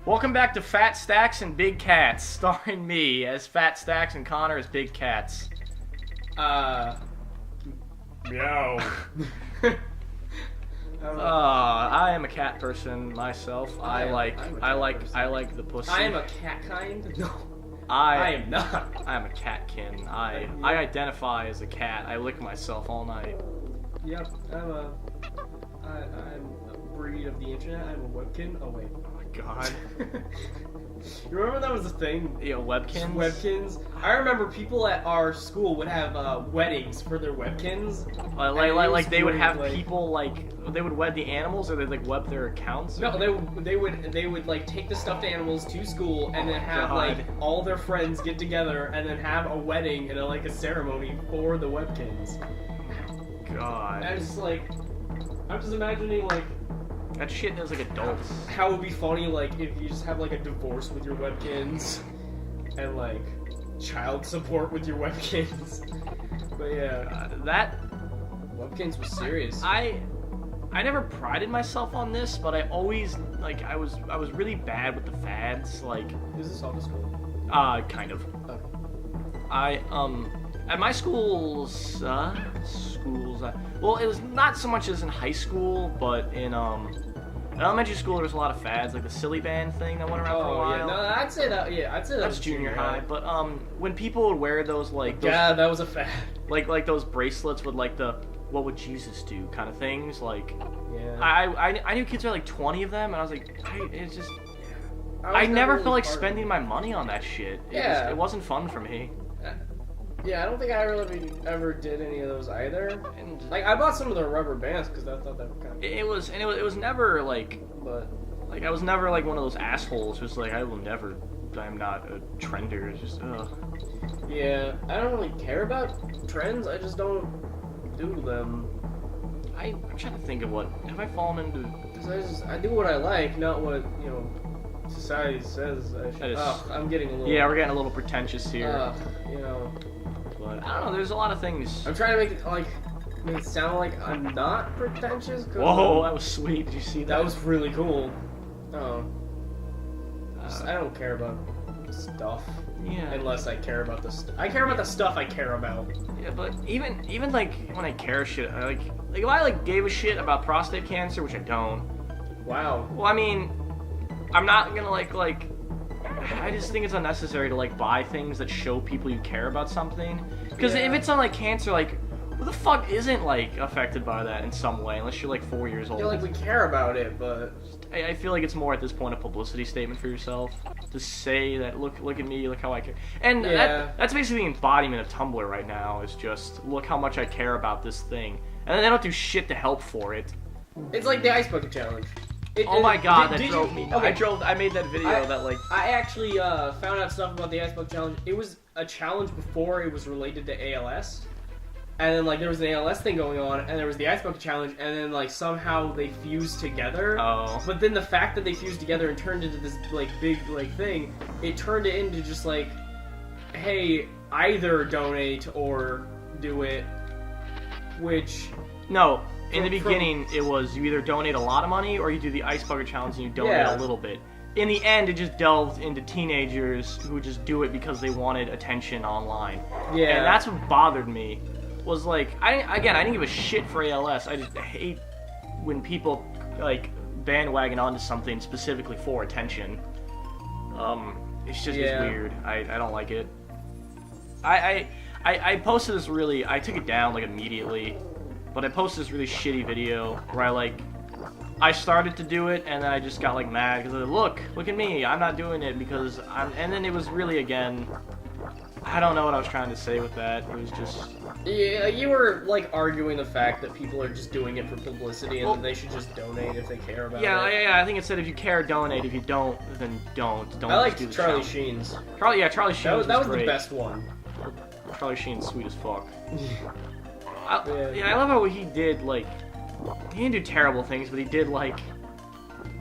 Welcome back to Fat Stacks and Big Cats, starring me as Fat Stacks and Connor as Big Cats. Meow. I am a cat person myself. I like the pussy. I am a cat kind? No. I am not. I am a catkin. I identify as a cat. I lick myself all night. Yep, I'm a breed of the internet. I'm a webkin. Oh wait. Oh my god. You remember that was a thing? Yeah, webkins? Webkins. I remember people at our school would have weddings for their webkins. Like they would have like, people they would wed the animals, or they'd like web their accounts. No, they would like take the stuffed animals to school and then have like all their friends get together and then have a wedding and a ceremony for the webkins. God. And it's I'm just imagining that shit is like adults. How it would be funny if you just have a divorce with your webkins and child support with your webkins. But yeah, that webkins was serious. I never prided myself on this, but I always I was really bad with the fads. Is this all the school? Kind of. Okay. At my schools, well, it was not so much as in high school, but in elementary school there was a lot of fads, like the silly band thing that went around for a while. Yeah, no, I'd say that that's was junior high. But when people would wear those yeah, that was a fad. Like those bracelets with the "what would Jesus do" kind of things, yeah. I knew kids were 20 of them, and I was like, I never felt like spending my money on that shit. It wasn't fun for me. Yeah, I don't think I really ever did any of those either. And I bought some of the rubber bands because I thought that were kind of. It was never but I was never one of those assholes who's I will never. I'm not a trender. It's just Yeah, I don't really care about trends. I just don't do them. I'm trying to think of what have I fallen into. Because I do what I like, not what society says I should. I'm getting a little. Yeah, we're getting a little pretentious here. But I don't know. There's a lot of things. I'm trying to make it sound like I'm not pretentious. Whoa, that was sweet. Did you see that? That was really cool. I don't care about stuff. Yeah. Unless I care about the stuff. I care about the stuff I care about. Yeah, but even when I care shit, if I gave a shit about prostate cancer, which I don't. Wow. Well, I mean, I'm not gonna I just think it's unnecessary to buy things that show people you care about something. Because if it's on cancer, who the fuck isn't affected by that in some way? Unless you're 4 years old. I feel we care about it, but I feel it's more at this point a publicity statement for yourself to say that look at me, look how I care. And that's basically the embodiment of Tumblr right now. Is just look how much I care about this thing, and then they don't do shit to help for it. It's like the Ice Bucket Challenge. Oh my god, that drove me. Okay. I made that video I actually found out stuff about the Ice Bucket Challenge. It was a challenge before it was related to ALS. And then, there was an ALS thing going on, and there was the Ice Bucket Challenge, and then, somehow they fused together. Oh. But then the fact that they fused together and turned into this, big, thing, it turned it into just, hey, either donate or do it, which... No. In the beginning, it was you either donate a lot of money or you do the Ice Bucket Challenge and you donate a little bit. In the end, it just delved into teenagers who just do it because they wanted attention online. Yeah. And that's what bothered me. Was I didn't give a shit for ALS. I just hate when people bandwagon onto something specifically for attention. It's just it's weird. I don't like it. I posted this really. I took it down immediately. But I posted this really shitty video where I started to do it and then I just got mad because look at me, I'm not doing it because I'm, and then it was really again, I don't know what I was trying to say with that. It was just... Yeah, you were arguing the fact that people are just doing it for publicity and that they should just donate if they care about it. Yeah, I think it said if you care, donate. If you don't, then don't. I liked Charlie Sheen's. Charlie Sheen's that was great. the best one. Charlie Sheen's sweet as fuck. I love how he did, he didn't do terrible things, but he did,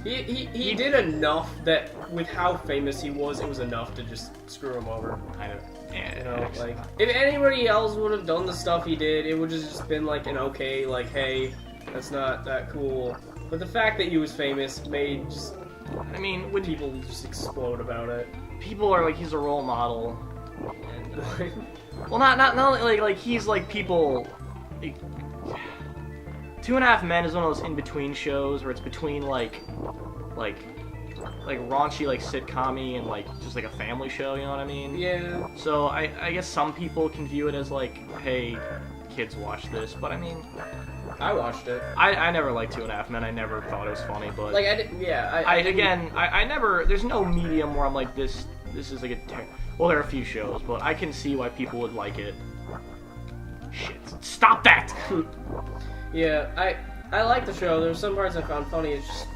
He did enough that, with how famous he was, it was enough to just screw him over. Kind of. Yeah, if anybody else would have done the stuff he did, it would have just been, an okay, hey, that's not that cool. But the fact that he was famous made just I mean, when People just explode about it. people are like, he's a role model. And, well, not like he's like people. Like, Two and a Half Men is one of those in between shows where it's between like raunchy like sitcom-y and like just like a family show. You know what I mean? Yeah. So I guess some people can view it as like, hey, kids watch this, but I mean, I watched it. I never liked Two and a Half Men. I never thought it was funny, but Like I didn't. Yeah. I never. There's no medium where I'm like this. This is like a. Well, there are a few shows, but I can see why people would like it. Shit! Stop that! Yeah. I like the show. There's some parts I found funny. It's just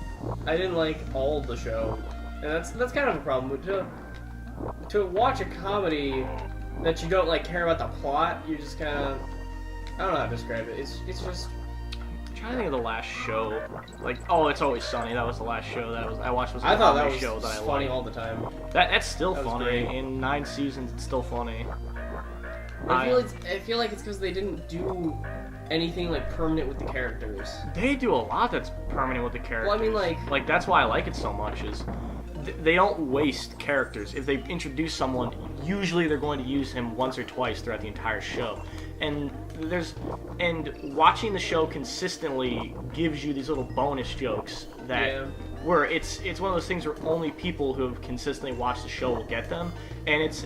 I didn't like all of the show, and that's kind of a problem. To watch a comedy that you don't like care about the plot, you just kind of I don't know how to describe it. It's just. I'm trying to think of the last show. Like, oh, It's Always Sunny. That was the last show that I watched. Was I thought that was show that I funny liked. all the time. That's still That was funny. great. In 9 seasons, it's still funny. I feel like it's because they didn't do anything like permanent with the characters. They do a lot that's permanent with the characters. Well, I mean, like that's why I like it so much is they don't waste characters. If they introduce someone, usually they're going to use him once or twice throughout the entire show. And watching the show consistently gives you these little bonus jokes that where it's one of those things where only people who have consistently watched the show will get them, and it's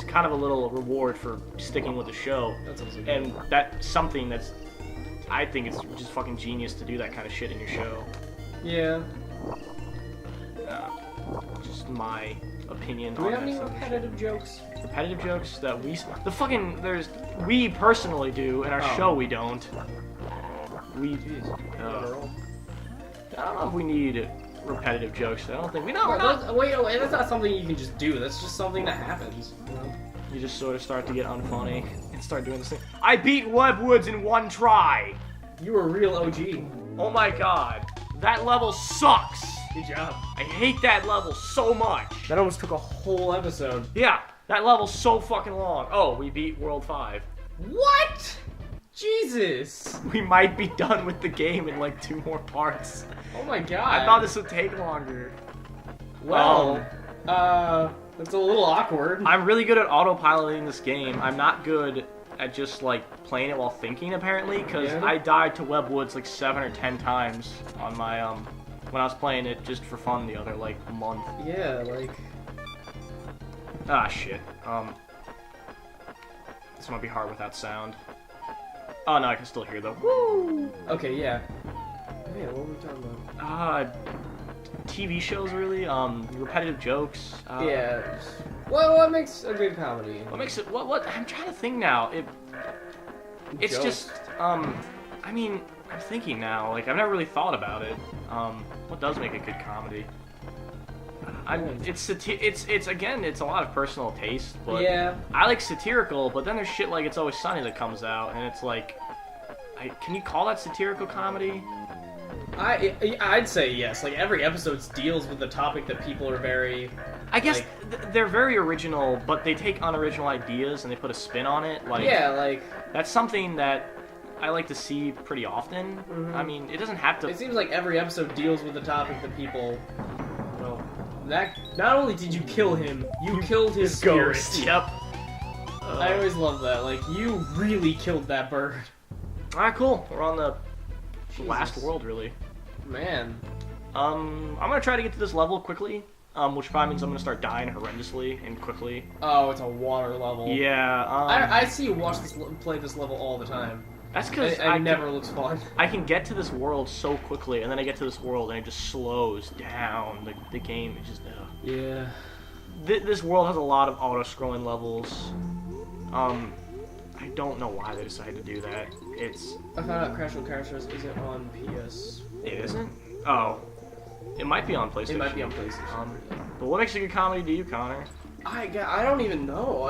kind of a little reward for sticking with the show. That's also good. And that's something that's I think it's just fucking genius to do that kind of shit in your show. Yeah. Just my opinion Do on we have that any subject. repetitive jokes? Repetitive jokes that we personally do in our show. We don't. We. I don't know if we need repetitive jokes. I don't think we know. We're not. Wait, that's not something you can just do. That's just something that happens. You know? You just sort of start to get unfunny and start doing this thing. I beat Webb Woods in one try. You were a real OG. Oh my god, that level sucks. Good job. I hate that level so much. That almost took a whole episode. Yeah, that level's so fucking long. Oh, we beat World 5. What? Jesus. We might be done with the game in like 2 more parts. Oh my god. I thought this would take longer. Well, that's a little awkward. I'm really good at autopiloting this game. I'm not good at just like playing it while thinking apparently, because Yeah. I died to Webb Woods like 7 or 10 times on my when I was playing it just for fun the other like month. Yeah, like. Ah shit. This might be hard without sound. Oh no, I can still hear the woo. Okay, yeah. Yeah, what were we talking about? TV shows really. Repetitive jokes. Yeah. What makes a good comedy? What makes it? What? I'm trying to think now. It's Jokes. just. I mean, I'm thinking now. Like I've never really thought about it. What does make a good comedy? It's again, it's a lot of personal taste, but Yeah. I like satirical. But then there's shit like It's Always Sunny that comes out, and it's like, can you call that satirical comedy? I'd say yes. Like every episode deals with the topic that people are very. I guess Like- they're very original, but they take unoriginal ideas and they put a spin on it. Like Yeah, like that's something that I like to see pretty often. Mhm. I mean, it doesn't have to. it seems like every episode deals with the topic that people. Well, that not only did you kill him, you killed his spirit. Yep. I always love that. Like you really killed that bird. All right, cool. We're on the last Jesus. world, really. Man. I'm gonna try to get to this level quickly. Which probably means I'm gonna start dying horrendously and quickly. Oh, it's a water level. Yeah. I see you play this level all the time. That's because It never looks fun. I can get to this world so quickly, and then I get to this world and it just slows down. The game is just. Yeah. This world has a lot of auto-scrolling levels. I don't know why they decided to do that. I found out Crash on Crashers isn't on PS. It isn't? Oh. It might be on PlayStation. It might be on PlayStation. But what makes a good comedy to you, Connor? I don't even know.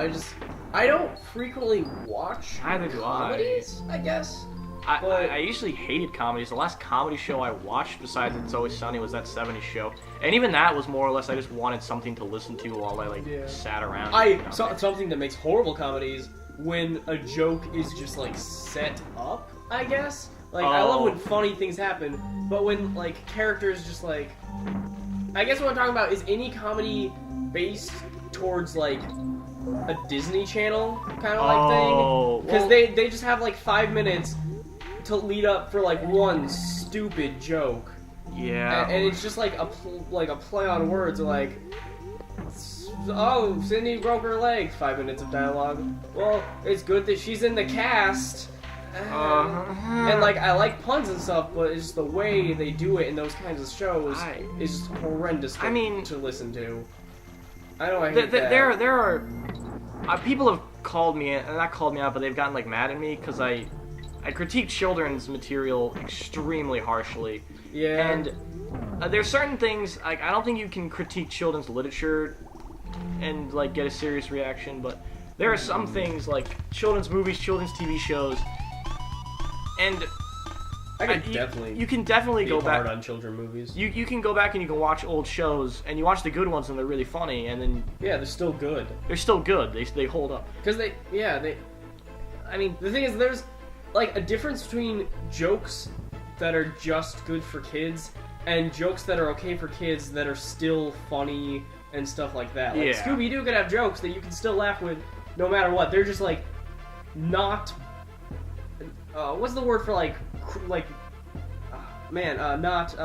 I don't frequently watch Neither do I. comedies, I guess. I usually hated comedies. The last comedy show I watched, besides It's Always Sunny, was that 70s show. And even that was more or less I just wanted something to listen to while I sat around. Something that makes horrible comedies when a joke is just like set up, I guess. Like I love when funny things happen, but when like characters just like I guess what I'm talking about is any comedy based towards like a Disney Channel kind of like thing, because they just have like 5 minutes to lead up for like one stupid joke. Yeah. And it's just like a play on words, like, oh, Sydney broke her leg. 5 minutes of dialogue. Well, it's good that she's in the cast. And like, I like puns and stuff, but it's just the way they do it in those kinds of shows is just horrendous. To listen to. I know I hate that. There are people have called me, not called me out, but they've gotten like mad at me because I critique children's material extremely harshly. Yeah. And there's certain things, like, I don't think you can critique children's literature and like get a serious reaction, but there are some things like children's movies, children's TV shows, and you can definitely go back on children's movies. You can go back and you can watch old shows, and you watch the good ones, and they're really funny, and then they're still good. They're still good. They hold up. Because I mean, the thing is, there's like a difference between jokes that are just good for kids and jokes that are okay for kids that are still funny and stuff like that. Like Scooby-Doo could have jokes that you can still laugh with no matter what. They're just like not what's the word for not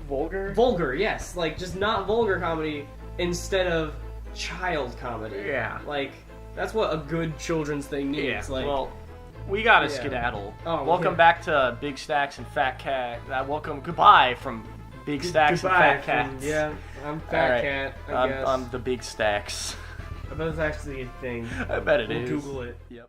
vulgar? Vulgar, yes. Like, just not vulgar comedy instead of child comedy. Yeah. Like, that's what a good children's thing needs. Yeah. Like, well, we gotta skedaddle. Oh, welcome back to Big Stacks and Fat Cat. Goodbye from Big Stacks and Fat Cats. I'm Fat Cat, I guess. I'm the Big Stacks. I bet it's actually a thing. I bet it is. Google it. Yep.